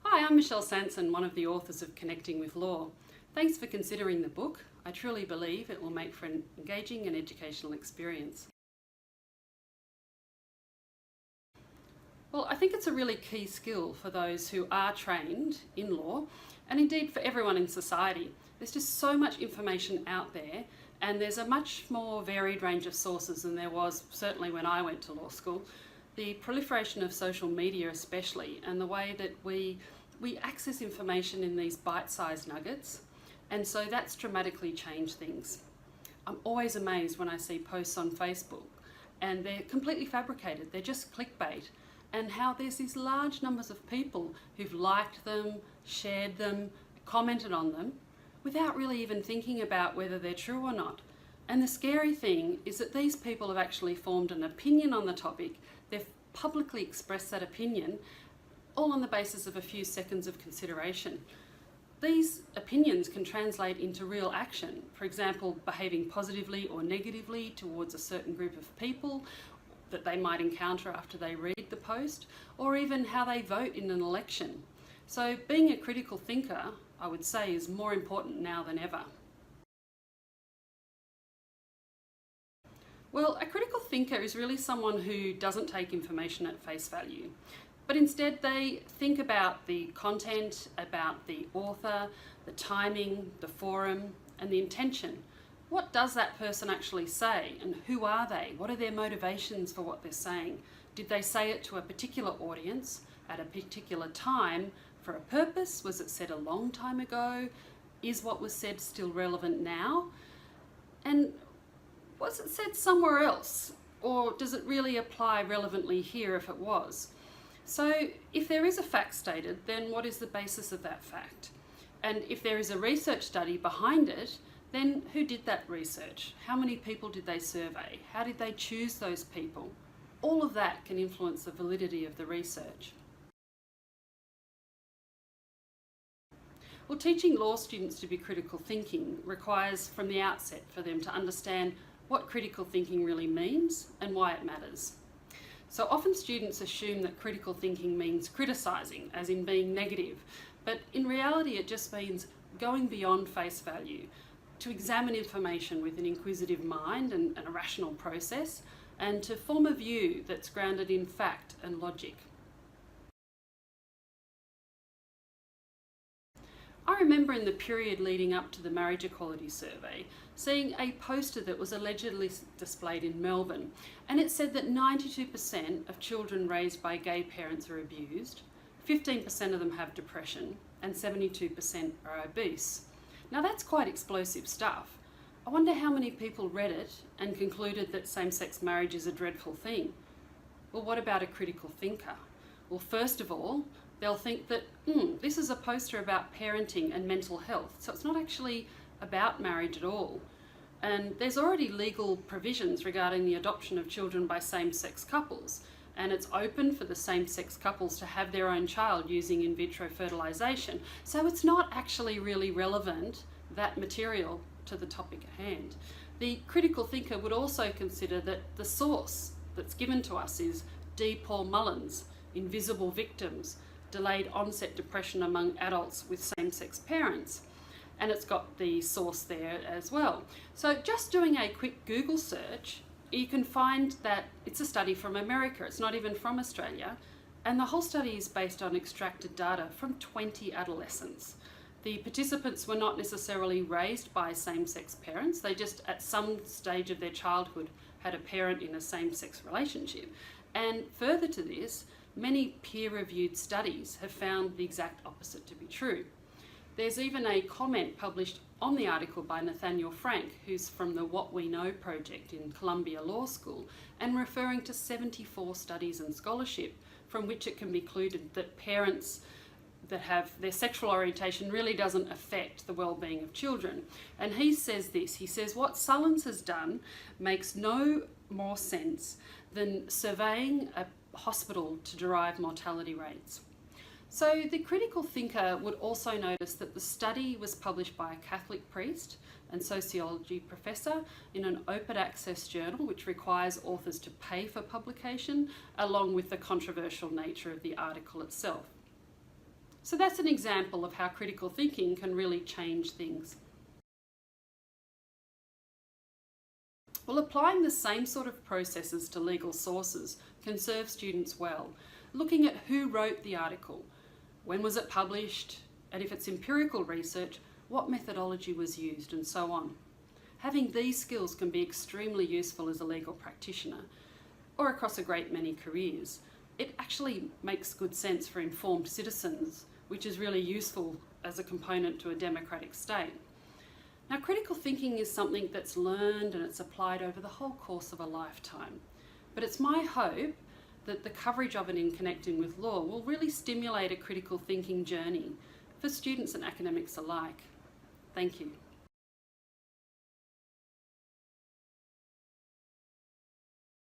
Hi, I'm Michelle Sanson, one of the authors of Connecting with Law. Thanks for considering the book. I truly believe it will make for an engaging and educational experience. Well, I think it's a really key skill for those who are trained in law, and indeed for everyone in society. There's just so much information out there, and there's a much more varied range of sources than there was certainly when I went to law school. The proliferation of social media especially, and the way that we access information in these bite-sized nuggets, and so that's dramatically changed things. I'm always amazed when I see posts on Facebook and they're completely fabricated, they're just clickbait, and how there's these large numbers of people who've liked them, shared them, commented on them, without really even thinking about whether they're true or not. And the scary thing is that these people have actually formed an opinion on the topic, they've publicly expressed that opinion, all on the basis of a few seconds of consideration. These opinions can translate into real action, for example, behaving positively or negatively towards a certain group of people that they might encounter after they read the post, or even how they vote in an election. So being a critical thinker, I would say, is more important now than ever. Well, a critical thinker is really someone who doesn't take information at face value, but instead they think about the content, about the author, the timing, the forum, and the intention. What does that person actually say, and who are they? What are their motivations for what they're saying? Did they say it to a particular audience at a particular time for a purpose? Was it said a long time ago? Is what was said still relevant now? And was it said somewhere else? Or does it really apply relevantly here if it was? So if there is a fact stated, then what is the basis of that fact? And if there is a research study behind it, then who did that research? How many people did they survey? How did they choose those people? All of that can influence the validity of the research. Well, teaching law students to be critical thinking requires from the outset for them to understand what critical thinking really means and why it matters. So often students assume that critical thinking means criticising, as in being negative, but in reality it just means going beyond face value, to examine information with an inquisitive mind and a rational process, and to form a view that's grounded in fact and logic. I remember in the period leading up to the Marriage Equality Survey seeing a poster that was allegedly displayed in Melbourne, and it said that 92% of children raised by gay parents are abused, 15% of them have depression, and 72% are obese. Now that's quite explosive stuff. I wonder how many people read it and concluded that same-sex marriage is a dreadful thing. Well, what about a critical thinker? Well, first of all, they'll think that, this is a poster about parenting and mental health, so it's not actually about marriage at all. And there's already legal provisions regarding the adoption of children by same-sex couples, and it's open for the same-sex couples to have their own child using in vitro fertilisation. So it's not actually really relevant, that material, to the topic at hand. The critical thinker would also consider that the source that's given to us is D. Paul Mullen's Invisible Victims, Delayed Onset Depression Among Adults with Same-Sex Parents. And it's got the source there as well. So just doing a quick Google search, you can find that it's a study from America. It's not even from Australia. And the whole study is based on extracted data from 20 adolescents. The participants were not necessarily raised by same-sex parents. They just, at some stage of their childhood, had a parent in a same-sex relationship. And further to this, many peer-reviewed studies have found the exact opposite to be true. There's even a comment published on the article by Nathaniel Frank, who's from the What We Know project in Columbia Law School, and referring to 74 studies and scholarship from which it can be concluded that parents that have their sexual orientation really doesn't affect the well-being of children. And he says this, he says, what Sullins has done makes no more sense than surveying a hospital to derive mortality rates. So the critical thinker would also notice that the study was published by a Catholic priest and sociology professor in an open access journal, which requires authors to pay for publication, along with the controversial nature of the article itself. So that's an example of how critical thinking can really change things. Well, applying the same sort of processes to legal sources can serve students well, looking at who wrote the article, when was it published, and if it's empirical research, what methodology was used, and so on. Having these skills can be extremely useful as a legal practitioner, or across a great many careers. It actually makes good sense for informed citizens, which is really useful as a component to a democratic state. Now, critical thinking is something that's learned and it's applied over the whole course of a lifetime. But it's my hope that the coverage of it in Connecting with Law will really stimulate a critical thinking journey for students and academics alike. Thank you.